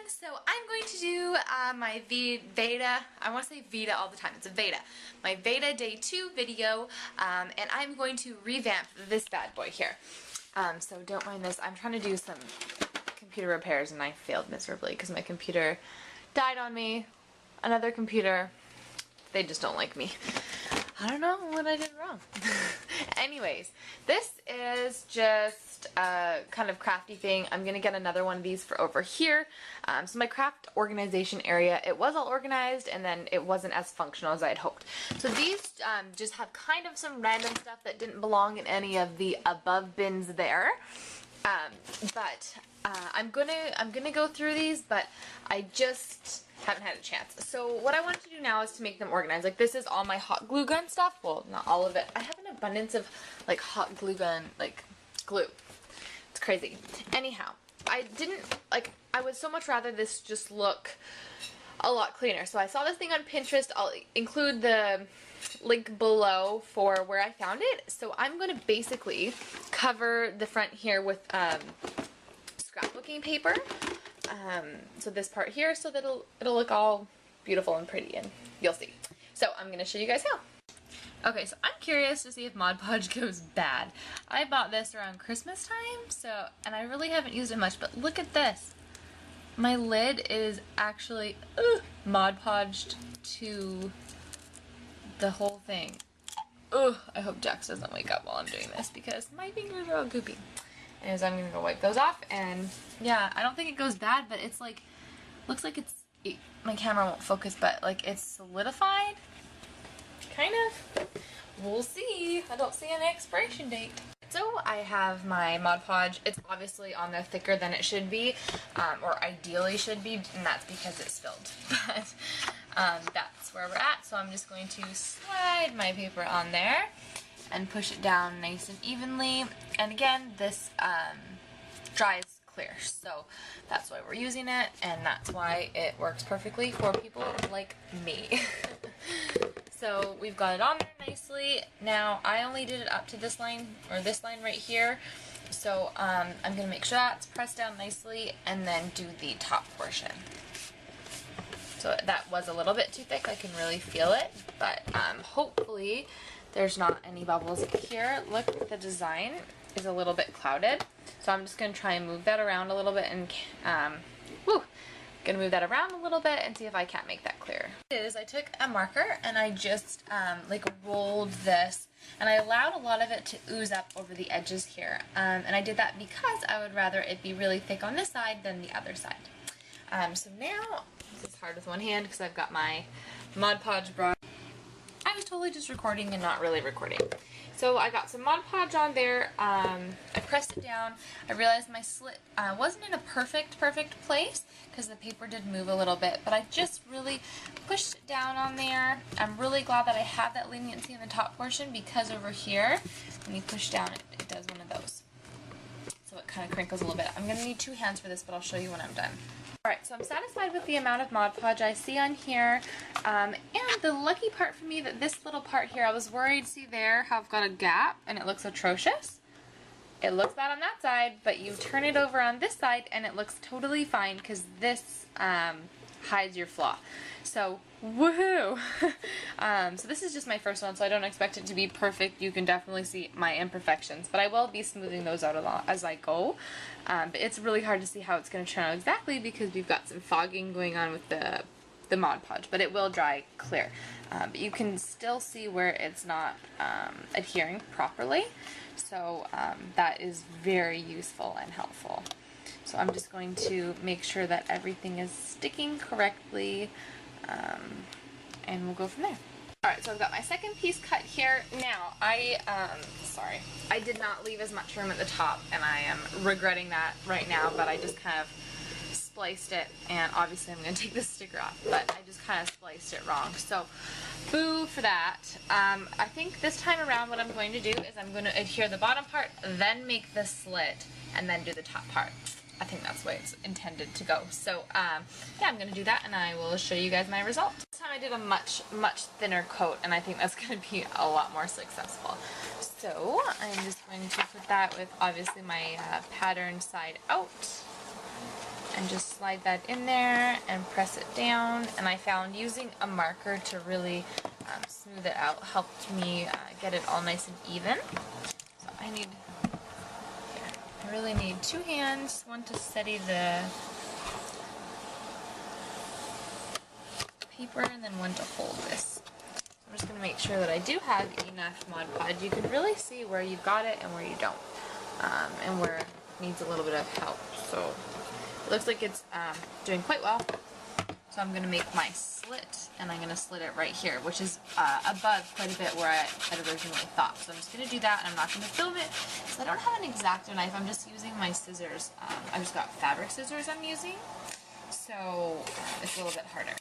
So I'm going to do my VEDA, I want to say VEDA all the time, it's a VEDA, my VEDA Day 2 video, and I'm going to revamp this bad boy here. So don't mind this, I'm trying to do some computer repairs and I failed miserably because my computer died on me. Another computer, they just don't like me. I don't know what I did wrong. Anyways, this is just a kind of crafty thing. I'm gonna get another one of these for over here. So my craft organization area, it was all organized and then it wasn't as functional as I had hoped. So these just have kind of some random stuff that didn't belong in any of the above bins there. But I'm gonna go through these, but I just haven't had a chance. So what I want to do now is to make them organized. Like this is all my hot glue gun stuff. Well, not all of it. I have an abundance of like hot glue gun, like glue. It's crazy. Anyhow, I would so much rather this just look a lot cleaner. So I saw this thing on Pinterest. I'll include the link below for where I found it. So I'm going to basically cover the front here with scrapbooking paper. So this part here, so that it'll look all beautiful and pretty, and you'll see. So I'm gonna show you guys how. Okay, so I'm curious to see if Mod Podge goes bad. I bought this around Christmas time, and I really haven't used it much, but look at this. My lid is actually Mod Podged to the whole thing. I hope Jax doesn't wake up while I'm doing this because my fingers are all goopy. Anyways, I'm gonna go wipe those off, and yeah, I don't think it goes bad, but it's like, looks like my camera won't focus, but like it's solidified, kind of. We'll see. I don't see an expiration date. So I have my Mod Podge. It's obviously on there thicker than it should be, or ideally should be, and that's because it spilled. But that's where we're at. So I'm just going to slide my paper on there and push it down nice and evenly. And again, this dries clear, so that's why we're using it, and that's why it works perfectly for people like me. So we've got it on there nicely. Now I only did it up to this line, or this line right here, so I'm gonna make sure that's pressed down nicely and then do the top portion. So that was a little bit too thick, I can really feel it, but hopefully there's not any bubbles here. Look, the design is a little bit clouded, so I'm just gonna try and move that around a little bit and gonna move that around a little bit and see if I can't make that clear. I took a marker and I just like rolled this, and I allowed a lot of it to ooze up over the edges here, and I did that because I would rather it be really thick on this side than the other side. So now, this is hard with one hand because I've got my Mod Podge brush. I was totally just recording and not really recording. So I got some Mod Podge on there, I pressed it down. I realized my slit wasn't in a perfect place because the paper did move a little bit, but I just really pushed it down on there. I'm really glad that I have that leniency in the top portion, because over here, when you push down, it does one of those. So it kind of crinkles a little bit. I'm going to need 2 hands for this, but I'll show you when I'm done. Alright, so I'm satisfied with the amount of Mod Podge I see on here, and the lucky part for me that this little part here, I was worried, see there, how I've got a gap, and it looks atrocious. It looks bad on that side, but you turn it over on this side, and it looks totally fine, because this hides your flaw. So, woohoo! So this is just my first one, so I don't expect it to be perfect. You can definitely see my imperfections, but I will be smoothing those out a lot as I go. But it's really hard to see how it's going to turn out exactly because we've got some fogging going on with the Mod Podge, but it will dry clear. But you can still see where it's not adhering properly, so that is very useful and helpful. So I'm just going to make sure that everything is sticking correctly, and we'll go from there. Alright, so I've got my second piece cut here. Now, sorry, I did not leave as much room at the top, and I am regretting that right now, but I just kind of spliced it, and obviously I'm going to take this sticker off, but I just kind of spliced it wrong. So, boo for that. I think this time around what I'm going to do is I'm going to adhere the bottom part, then make the slit, and then do the top part. I think that's the way it's intended to go. So yeah, I'm going to do that and I will show you guys my result. This time I did a much thinner coat, and I think that's going to be a lot more successful. So I'm just going to put that with obviously my pattern side out. and just slide that in there and press it down. And I found using a marker to really smooth it out helped me get it all nice and even. So I really need 2 hands, one to steady the paper and then one to hold this. I'm just going to make sure that I do have enough Mod Podge. You can really see where you've got it and where you don't, and where it needs a little bit of help. So it looks like it's doing quite well. So I'm going to make my slit, and I'm going to slit it right here, which is above quite a bit where I had originally thought. So I'm just going to do that, and I'm not going to film it, because I don't have an X-Acto knife. I'm just using my scissors. I've just got fabric scissors I'm using, so it's a little bit harder.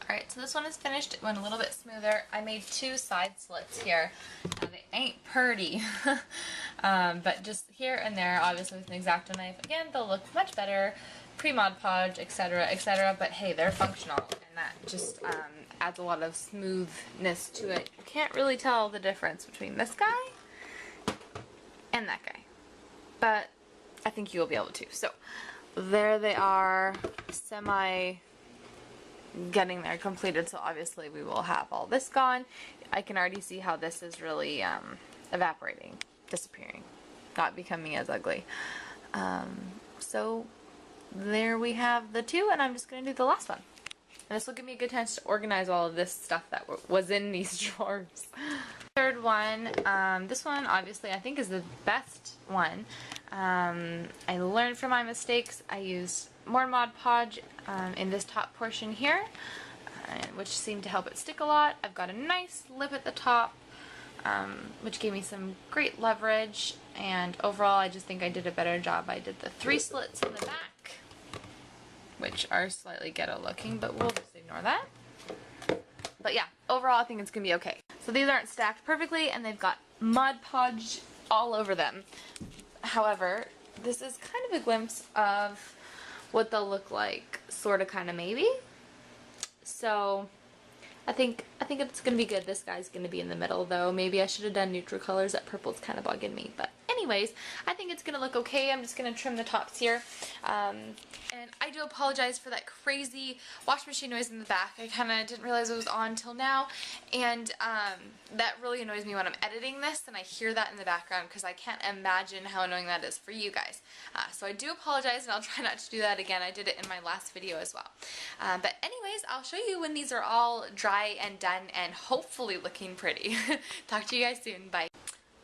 Alright, so this one is finished. It went a little bit smoother. I made 2 side slits here. Now, they ain't pretty, but just here and there, obviously with an X-Acto knife, again, they'll look much better, pre-Mod Podge, etc., etc., but hey, they're functional, and that just adds a lot of smoothness to it. You can't really tell the difference between this guy and that guy, but I think you will be able to. So, there they are, getting there completed, so obviously we will have all this gone. I can already see how this is really evaporating, disappearing, not becoming as ugly. So there we have the 2, and I'm just going to do the last one. And this will give me a good chance to organize all of this stuff that was in these drawers. Third one, this one obviously I think is the best one. I learned from my mistakes. I used more Mod Podge in this top portion here, which seemed to help it stick a lot. I've got a nice lip at the top, which gave me some great leverage, and overall I just think I did a better job. I did the 3 slits in the back, which are slightly ghetto looking, but we'll just ignore that. But yeah, overall I think it's going to be okay. So these aren't stacked perfectly, and they've got Mod Podge all over them. However, this is kind of a glimpse of what they'll look like, sort of, kind of, maybe. So I think it's gonna be good. This guy's gonna be in the middle, though. Maybe I should have done neutral colors. That purple's kind of bugging me, but anyways, I think it's gonna look okay. I'm just gonna trim the tops here, and I do apologize for that crazy washing machine noise in the back. I kind of didn't realize it was on until now, and that really annoys me when I'm editing this and I hear that in the background, because I can't imagine how annoying that is for you guys. So I do apologize, and I'll try not to do that again. I did it in my last video as well. But anyways, I'll show you when these are all dry and done and hopefully looking pretty. Talk to you guys soon. Bye.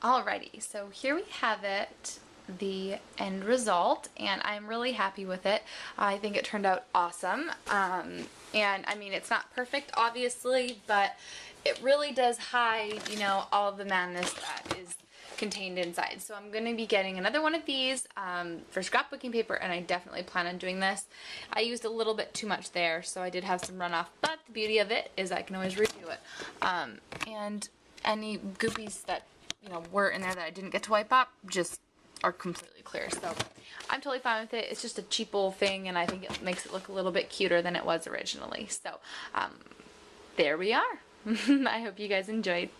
Alrighty, so here we have it, the end result, and I'm really happy with it. I think it turned out awesome, and I mean, it's not perfect obviously, but it really does hide, you know, all of the madness that is contained inside. So I'm going to be getting another one of these for scrapbooking paper, and I definitely plan on doing this. I used a little bit too much there, so I did have some runoff, but the beauty of it is I can always redo it. And any goopies that, you know, were in there that I didn't get to wipe up just are completely clear. So I'm totally fine with it. It's just a cheap old thing, and I think it makes it look a little bit cuter than it was originally. So there we are. I hope you guys enjoyed.